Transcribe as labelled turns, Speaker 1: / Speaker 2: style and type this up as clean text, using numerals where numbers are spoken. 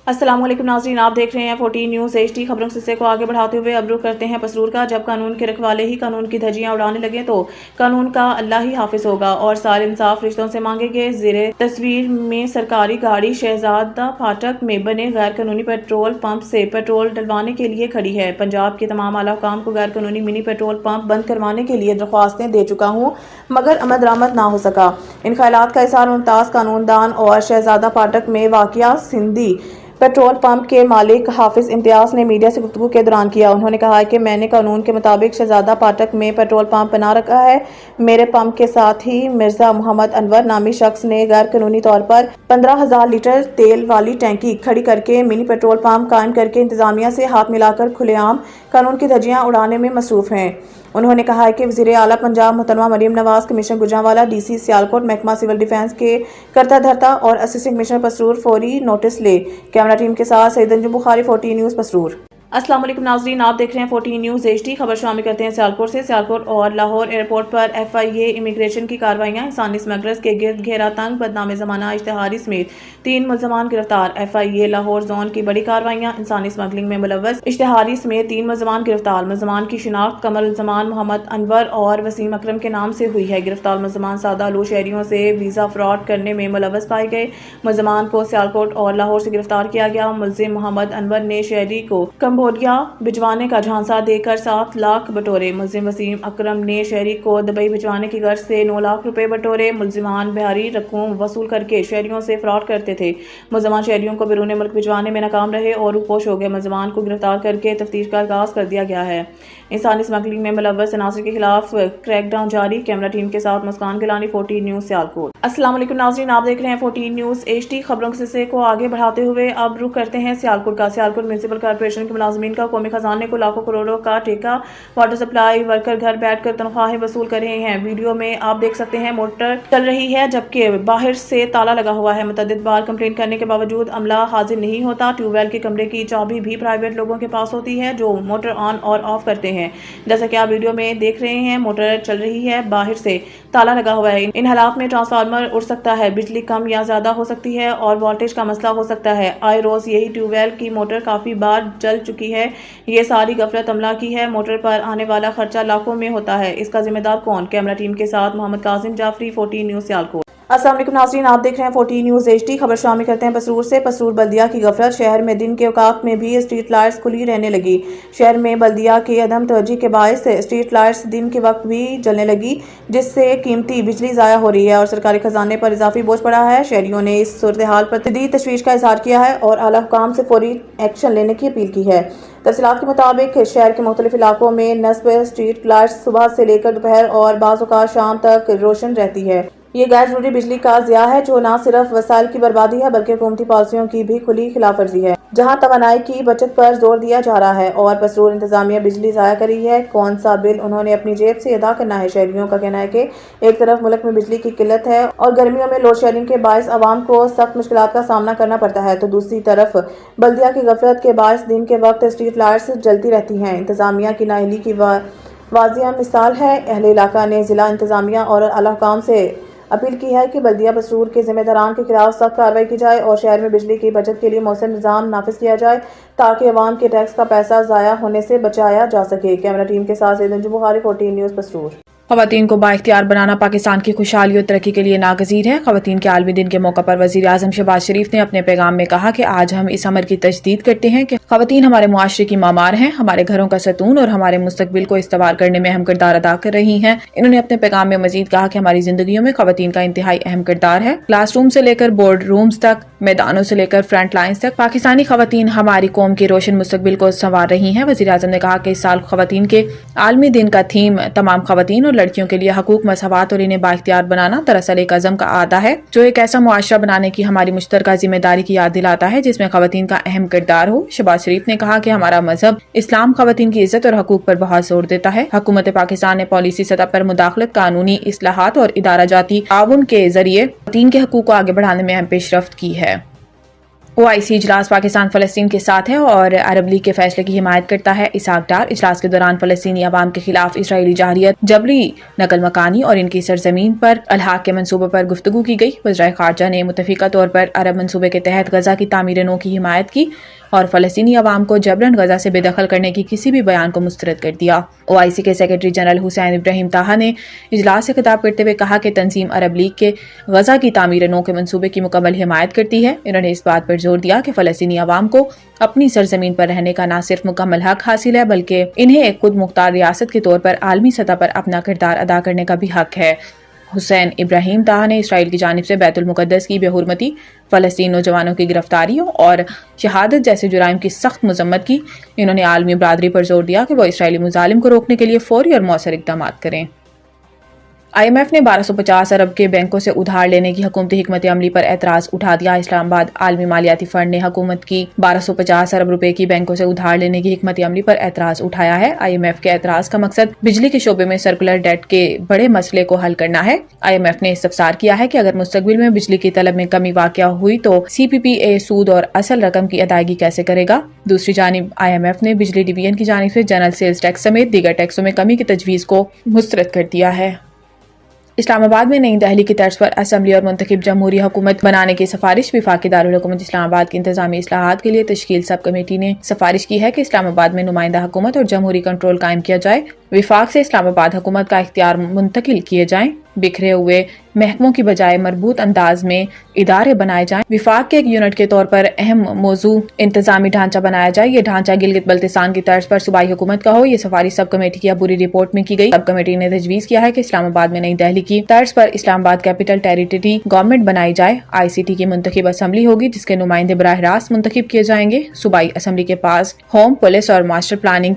Speaker 1: अस्सलाम वालेकुम नाज़रीन, आप देख रहे हैं 14 न्यूज़ HD। खबरों सिलसिले को आगे बढ़ाते हुए अब रुख करते हैं पसरूर का। जब कानून के रखवाले ही कानून की धज्जियां उड़ाने लगे तो कानून का अल्लाह ही हाफिज होगा और सारे इंसाफ रिश्तों से मांगेंगे। ज़ेरे तस्वीर में सरकारी गाड़ी शहजादा फाटक में बने गैर कानूनी पेट्रोल पंप से पेट्रोल डलवाने के लिए खड़ी है। पंजाब के तमाम आला हुकाम को गैर कानूनी मिनी पेट्रोल पंप बंद करवाने के लिए दरख्वास्तें दे चुका हूँ, मगर अमल दरामद ना हो सका। इन ख्यालात का इज़हार मुमताज़ कानूनदान और शहजादा फाटक में वाक़िया सिंधी पेट्रोल पंप के मालिक हाफिज इम्तियाज ने मीडिया से गुफ्तगू के दौरान किया। उन्होंने कहा कि मैंने कानून के मुताबिक शहजादा फाटक में पेट्रोल पंप बना रखा है। मेरे पंप के साथ ही मिर्जा मोहम्मद अनवर नामी शख्स ने गैर कानूनी तौर पर 15,000 लीटर तेल वाली टैंकी खड़ी करके मिनी पेट्रोल पंप कायम करके इंतजामिया से हाथ मिलाकर खुलेआम कानून की धज्जियां उड़ाने में मसरूफ हैं। उन्होंने कहा है कि वज़ीर आला पंजाब मोहतरमा मरीम नवाज, कमिश्नर गुजरांवाला, DC सियालकोट, महकमा सिविल डिफेंस के करता धरता और असिस्टेंट कमिश्नर पसरूर फौरी नोटिस ले। कैमरा टीम के साथ सईद अंजुम बुखारी, 14 न्यूज़ पसरूर। अस्सलाम वालेकुम नाज़रीन, आप देख रहे हैं 14 न्यूज़ HD। खबर शामिल करते हैं सियालकोट से। सियालकोट और लाहौर एयरपोर्ट पर FIA इमिग्रेशन की कार्रवाइयाँ। इंसानी स्मगलर्स के गिर्द घेरा तंग, बदनाम ज़माना इश्तिहारी समेत 3 मुलजमान गिरफ्तार। FIA लाहौर जोन की बड़ी कार्रवाइयाँ। इंसानी स्मगलिंग में मुलव्वस इश्तिहारी समेत 3 मुलजमान गिरफ्तार। मुलजमान की शिनाख्त कमर ज़मान, मोहम्मद अनवर और वसीम अकरम के नाम से हुई है। गिरफ्तार मुलजमान सादा लो शहरियों से वीज़ा फ्रॉड करने में मुलव्वस पाए गए। मुलजमान को सियालकोट और लाहौर से गिरफ्तार किया गया। मुलजिम मोहम्मद अनवर ने शहरी को कंबोडिया भिजवाने का झांसा देकर 7 लाख बटोरे। मुलजिम वसीम अकरम ने शहरी को दुबई भिजवाने की गर्ज से 9 लाख रुपए बटोरे। मुलजिमान बिहारी रकूम वसूल करके शहरियों से फ्रॉड करते थे। मुलजमान शहरियों को बैरून मुल्क भिजवाने में नाकाम रहे और रूपोश हो गए। मुलजमान को गिरफ्तार करके तफ्तीश का आगाज कर दिया गया है। इंसानी स्मगलिंग में मुलव्वस अनासर के खिलाफ क्रैकडाउन जारी। कैमरा टीम के साथ मुस्कान गिलानी, 14 न्यूज़ सियालकोट। अस्सलाम वालेकुम नाज़रीन, आप देख रहे हैं 14 न्यूज़ HD। खबरों के सिलसिले को आगे बढ़ाते हुए अब रुख करते हैं सियालकोट का। सियालकोट म्यूनिसिपल कॉर्पोरेशन के मुलाजमीन का कौमी खजाने को लाखों करोड़ों का ठेका। वाटर सप्लाई वर्कर घर बैठकर तनख्वाहें वसूल कर रहे हैं। वीडियो में आप देख सकते हैं मोटर चल रही है जबकि बाहर से ताला लगा हुआ है। मुतअद्दिद बार कंप्लेंट करने के बावजूद अमला हाजिर नहीं होता। ट्यूबवेल के कमरे की चाबी भी प्राइवेट लोगों के पास होती है जो मोटर ऑन और ऑफ करते हैं। जैसा कि आप वीडियो में देख रहे हैं, मोटर चल रही है, बाहर से ताला लगा हुआ है। इन हालात में ट्रांसफार्मर उड़ सकता है, बिजली कम या ज्यादा हो सकती है और वोल्टेज का मसला हो सकता है। आए रोज यही ट्यूबवेल की मोटर काफी बार जल चुकी है। ये सारी गफलत अमला की है। मोटर पर आने वाला खर्चा लाखों में होता है। इसका जिम्मेदार कौन? कैमरा टीम के साथ मोहम्मद कासिम जाफरी, 14 न्यूज़ सियालकोट। अस्सलाम वालेकुम नाज़रीन, आप देख रहे हैं 14 न्यूज़ HD। खबर शामिल करते हैं पसरूर से। पसरूर बल्दिया की गफलत। शहर में दिन के औकात में भी स्ट्रीट लाइट्स खुली रहने लगी। शहर में बल्दिया के अदम तवज्जो के बायस स्ट्रीट लाइट्स दिन के वक्त भी जलने लगी, जिससे कीमती बिजली ज़ाया हो रही है और सरकारी खजाने पर इजाफी बोझ पड़ा है। शहरियों ने इस सूरत हाल पर शदीद तशवीश का इजहार किया है और आला हुकाम से फौरी एक्शन लेने की अपील की है। तफसीलात के मुताबिक शहर के मुख्तलिफ इलाकों में नस्ब स्ट्रीट लाइट्स सुबह से लेकर दोपहर और बाज़ औक़ात शाम तक रोशन रहती है। ये गैर जरूरी बिजली का ज़िया है जो न सिर्फ वसाइल की बर्बादी है बल्कि हुकूमती पॉलिसियों की भी खुली खिलाफ वर्जी है। जहाँ तवानाई की बचत पर जोर दिया जा रहा है और पसरूर इंतजामिया बिजली ज़ाया कर रही है। कौन सा बिल उन्होंने अपनी जेब से अदा करना है? शहरियों का कहना है कि एक तरफ मुल्क में बिजली की किल्लत है और गर्मियों में लोड शेडिंग के बायस आवाम को सख्त मुश्किलात का सामना करना पड़ता है, तो दूसरी तरफ बल्दिया की गफलत के बायस दिन के वक्त स्ट्रीट लाइट्स जलती रहती हैं। इंतजामिया की नाअहली की वाज़िया मिसाल है। अहले इलाका ने जिला इंतजामिया और आला हुकाम से अपील की है कि बल्दिया पसरूर के जिम्मेदारान के खिलाफ सख्त कार्रवाई की जाए और शहर में बिजली की बचत के लिए मौसम निज़ाम नाफिज किया जाए ताकि अवाम के टैक्स का पैसा ज़ाया होने से बचाया जा सके। कैमरा टीम के साथ सईद अंजुम बुखारी, 14 न्यूज़ पसरूर।
Speaker 2: ख़वातीन को बाइख्तियार बनाना पाकिस्तान की खुशहाली और तरक्की के लिए नागज़ीर है। ख़वातीन के आलमी दिन के मौका पर वज़ीर आज़म शहबाज शरीफ ने अपने पैगाम में कहा कि आज हम इस अमर की तजदीद करते हैं कि ख़वातीन हमारे मुआशरे की मामार हैं, हमारे घरों का सतून और हमारे मुस्तकबिल को इस्तवार करने में अहम किरदार अदा कर रही हैं। इन्होंने अपने पैगाम में मजीद कहा कि हमारी जिंदगियों में ख़वातीन का इंतहाई अहम किरदार है। क्लास रूम से लेकर बोर्ड रूम्स तक, मैदानों से लेकर फ्रंट लाइन्स तक पाकिस्तानी ख़वातीन हमारी कौम के रोशन मुस्तकबिल को संवार रही हैं। वज़ीर आज़म ने कहा कि इस साल ख़वातीन के आलमी दिन का थीम तमाम ख़वातीन और लड़कियों के लिए हकूक, मसवात और इन्हें बाइख्तियार बनाना दरअसल एक अज़म का आदा है जो एक ऐसा मुआशरा बनाने की हमारी मुश्तरका जिम्मेदारी की याद दिलाता है जिसमें ख़वातीन का अहम किरदार हो। शहबाज शरीफ ने कहा कि हमारा मजहब इस्लाम ख़वातीन की इज्जत और हकूक पर बहुत जोर देता है। हुकूमत पाकिस्तान ने पॉलिसी सतह पर मुदाखलत, कानूनी इस्लाहात और इदारा जाती ताउन के जरिए ख़वातीन के हकूक को आगे बढ़ाने में अहम पेशरफ्त की है। OIC اجلاس پاکستان فلسطین کے ساتھ ہے اور عرب لیگ کے فیصلے کی حمایت کرتا ہے۔ اسحاق ڈار اجلاس کے دوران فلسطینی عوام کے خلاف اسرائیلی جارحیت، جبری نقل مکانی اور ان کی سرزمین پر الحاق کے منصوبے پر گفتگو کی گئی۔ وزرائے خارجہ نے متفقہ طور پر عرب منصوبے کے تحت غزہ کی تعمیر نو کی حمایت کی اور فلسطینی عوام کو جبراً غزہ سے بے دخل کرنے کی کسی بھی بیان کو مسترد کر دیا۔ OIC کے سیکرٹری جنرل حسین ابراہیم طاہا نے اجلاس سے خطاب کرتے ہوئے کہا کہ تنظیم عرب لیگ کے غزہ کی تعمیر نو کے منصوبے کی مکمل حمایت کرتی ہے۔ انہوں نے اس بات پر زور دیا کہ فلسطینی عوام کو اپنی سرزمین پر رہنے کا نہ صرف مکمل حق حاصل ہے بلکہ انہیں ایک خود مختار ریاست کے طور پر عالمی سطح پر اپنا کردار ادا کرنے کا بھی حق ہے۔ حسین ابراہیم طاہا نے اسرائیل کی جانب سے بیت المقدس کی بے حرمتی، فلسطین نوجوانوں کی گرفتاریوں اور شہادت جیسے جرائم کی سخت مذمت کی۔ انہوں نے عالمی برادری پر زور دیا کہ وہ اسرائیلی مظالم کو روکنے کے لیے فوری اور مؤثر اقدامات کریں۔ IMF نے 1250 ارب کے بینکوں سے ادھار لینے کی حکومتی حکمت عملی پر اعتراض اٹھا دیا۔ اسلام آباد عالمی مالیاتی فنڈ نے حکومت کی 1250 ارب روپے کی بینکوں سے ادھار لینے کی حکمت عملی پر اعتراض اٹھایا ہے۔ IMF کے اعتراض کا مقصد بجلی کے شعبے میں سرکولر ڈیٹ کے بڑے مسئلے کو حل کرنا ہے۔ IMF نے استفسار کیا ہے کہ اگر مستقبل میں بجلی کی طلب میں کمی واقع ہوئی تو CPPA سود اور اصل رقم کی ادائیگی کیسے کرے گا؟ دوسری جانب IMF نے بجلی ڈویژن کی جانب سے جنرل سیلز ٹیکس سمیت دیگر ٹیکسوں میں کمی کی تجویز کو مسترد کر دیا ہے۔ اسلام آباد میں نئی دہلی کی طرز پر اسمبلی اور منتخب جمہوری حکومت بنانے کی سفارش۔ وفاقی دارالحکومت اسلام آباد کی انتظامی اصلاحات کے لیے تشکیل سب کمیٹی نے سفارش کی ہے کہ اسلام آباد میں نمائندہ حکومت اور جمہوری کنٹرول قائم کیا جائے، وفاق سے اسلام آباد حکومت کا اختیار منتقل کیے جائیں، بکھرے ہوئے محکموں کی بجائے مربوط انداز میں ادارے بنائے جائیں، وفاق کے ایک یونٹ کے طور پر اہم موضوع انتظامی ڈھانچہ بنایا جائے، یہ ڈھانچہ گلگت بلتستان کی طرز پر صوبائی حکومت کا ہو۔ یہ سفارش سب کمیٹی کی عبوری رپورٹ میں کی گئی۔ سب کمیٹی نے تجویز کیا ہے کہ اسلام آباد میں نئی دہلی کی طرز پر اسلام آباد کیپٹل ٹیریٹری گورنمنٹ بنائی جائے۔ ICT کی منتخب اسمبلی ہوگی جس کے نمائندے براہ راست منتخب کیے جائیں گے۔ صوبائی اسمبلی کے پاس ہوم، پولیس اور ماسٹر پلاننگ